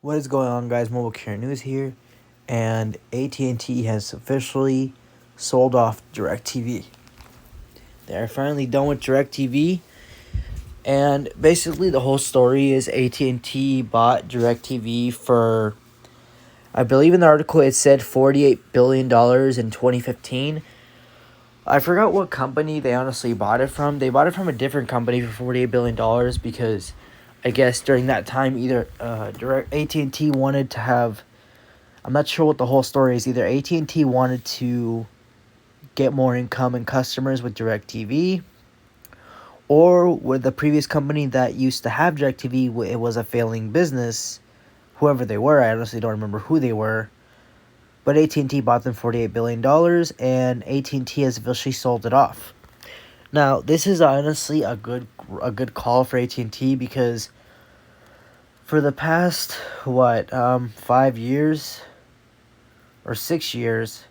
What is going on, guys? Mobile Care News here, and AT&T has officially sold off DirecTV. They're finally done with DirecTV, and basically the whole story is AT&T bought DirecTV for, I believe in the article it said $48 billion in 2015. I forgot what company they honestly bought it from. They bought it from a different company for $48 billion because I guess during that time either AT&T wanted to have, I'm not sure what the whole story is. Either AT&T wanted to get more income and customers with DirecTV, or with the previous company that used to have DirecTV, it was a failing business. Whoever they were, I honestly don't remember who they were. But AT&T bought them $48 billion, and AT&T has officially sold it off. Now, this is honestly a good call for AT&T because for the past 5 years or 6 years,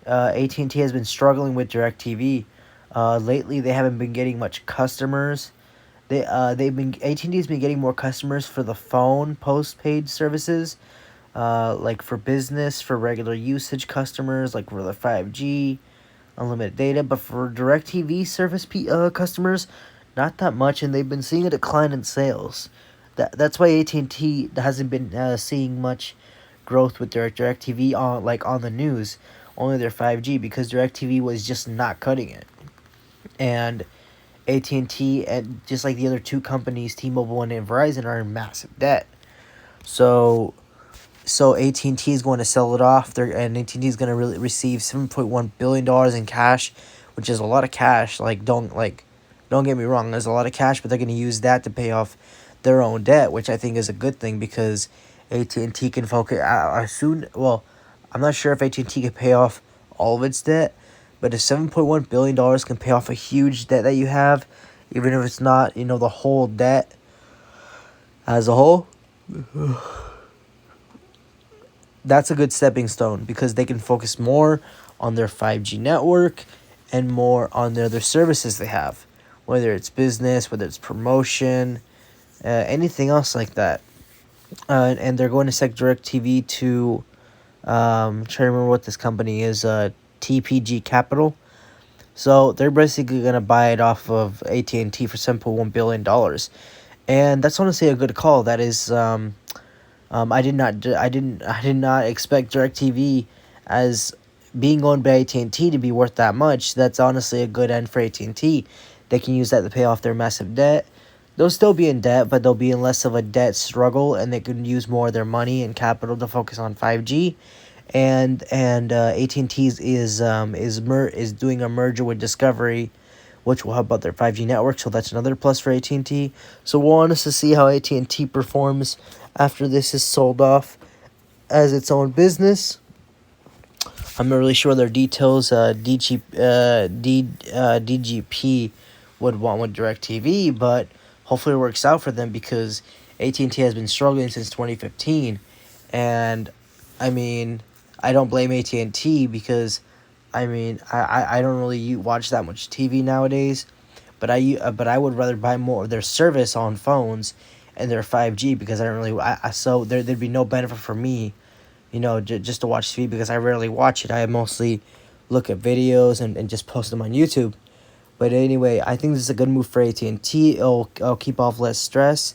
AT&T has been struggling with DirecTV. Lately, they haven't been getting much customers. AT&T's been getting more customers for the phone postpaid services, like for business, for regular usage customers, like for the 5G, unlimited data. But for DirecTV service customers, not that much, and they've been seeing a decline in sales. That's why AT&T hasn't been seeing much growth with their DirecTV on the news. Only their 5G, because DirecTV was just not cutting it. And AT&T, and just like the other two companies, T-Mobile and Verizon, are in massive debt. So AT&T is going to sell it off. And AT&T is going to really receive $7.1 billion in cash, which is a lot of cash. Don't get me wrong, there's a lot of cash, but they're going to use that to pay off their own debt, which I think is a good thing because AT&T can focus soon. Well, I'm not sure if AT&T can pay off all of its debt, but if $7.1 billion can pay off a huge debt that you have, even if it's not, the whole debt as a whole, that's a good stepping stone because they can focus more on their 5G network and more on the other services they have, whether it's business, whether it's promotion, anything else like that. And they're going to sell DirecTV to, trying to remember what this company is, TPG Capital. So they're basically going to buy it off of AT&T for $7.1 billion. And that's honestly a good call. That is, I did not expect DirecTV as being owned by AT&T to be worth that much. That's honestly a good end for AT&T. They can use that to pay off their massive debt. They'll still be in debt, but they'll be in less of a debt struggle, and they can use more of their money and capital to focus on 5G. And AT&T is doing a merger with Discovery, which will help out their 5G network. So that's another plus for AT&T. So we'll honestly see how AT&T performs after this is sold off as its own business. I'm not really sure their details. DGP would want with DirecTV, but hopefully it works out for them because AT&T has been struggling since 2015. And, I mean, I don't blame AT&T because, I don't really watch that much TV nowadays. But I would rather buy more of their service on phones and their 5G because I don't really so there'd be no benefit for me, just to watch TV because I rarely watch it. I mostly look at videos and just post them on YouTube. But anyway, I think this is a good move for AT&T. It'll keep off less stress.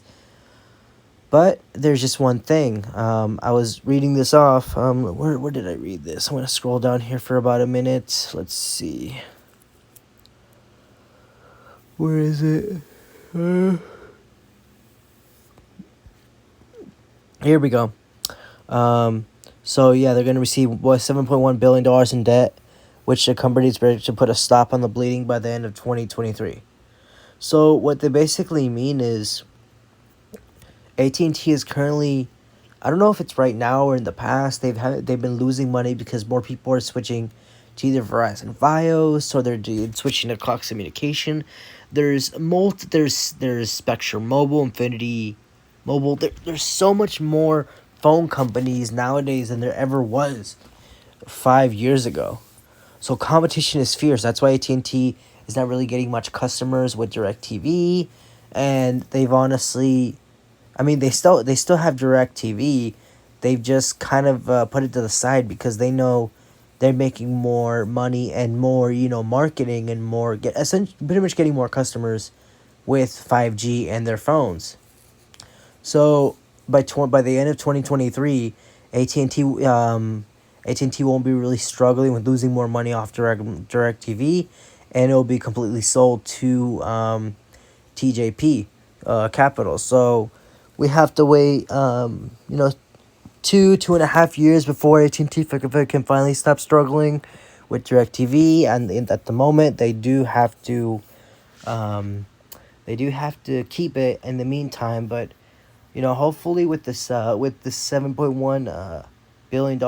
But there's just one thing. I was reading this off. Where did I read this? I'm going to scroll down here for about a minute. Let's see. Where is it? Here we go. So yeah, they're going to receive $7.1 billion in debt, which the company is ready to put a stop on the bleeding by the end of 2023. So what they basically mean is AT&T is currently, I don't know if it's right now or in the past, they've been losing money because more people are switching to either Verizon Fios or they're switching to Cox Communication. There's Spectrum Mobile, Infinity Mobile. There's so much more phone companies nowadays than there ever was 5 years ago. So competition is fierce. That's why AT&T is not really getting much customers with DirecTV, and they've honestly I mean, they still have DirecTV. They've just kind of put it to the side because they know they're making more money and more, marketing and more get essentially pretty much getting more customers with 5G and their phones. So by the end of 2023, AT&T AT&T won't be really struggling with losing more money off DirecTV, and it'll be completely sold to TJP Capital. So we have to wait 2.5 years before AT&T can finally stop struggling with DirecTV, and at the moment um, they do have to keep it in the meantime. But hopefully with this $7.1 billion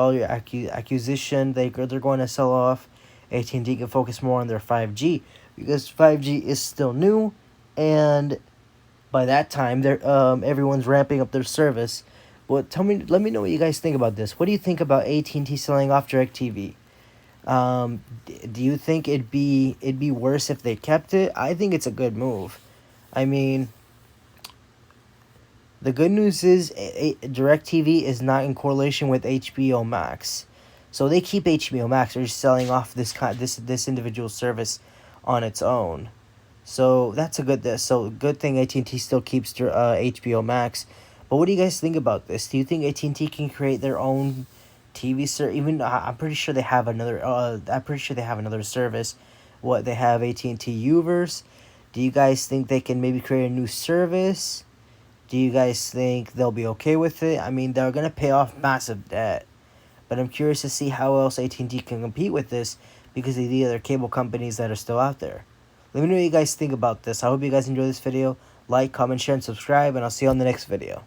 acquisition, they're going to sell off. AT&T can focus more on their 5G because 5G is still new, and by that time they're everyone's ramping up their service. But let me know what you guys think about this. What do you think about AT&T selling off DirecTV? Do you think it'd be worse if they kept it? I think it's a good move. I mean, the good news is DirecTV is not in correlation with HBO Max, so they keep HBO Max. They're just selling off this individual service on its own. So that's a good thing AT&T still keeps their HBO Max. But what do you guys think about this? Do you think AT&T can create their own TV service? Even I'm pretty sure they have another. I'm pretty sure they have another service. What they have AT&T Uverse. Do you guys think they can maybe create a new service? Do you guys think they'll be okay with it? I mean, they're gonna pay off massive debt, but I'm curious to see how else AT&T can compete with this because of the other cable companies that are still out there. Let me know what you guys think about this. I hope you guys enjoy this video. Like, comment, share, and subscribe, and I'll see you on the next video.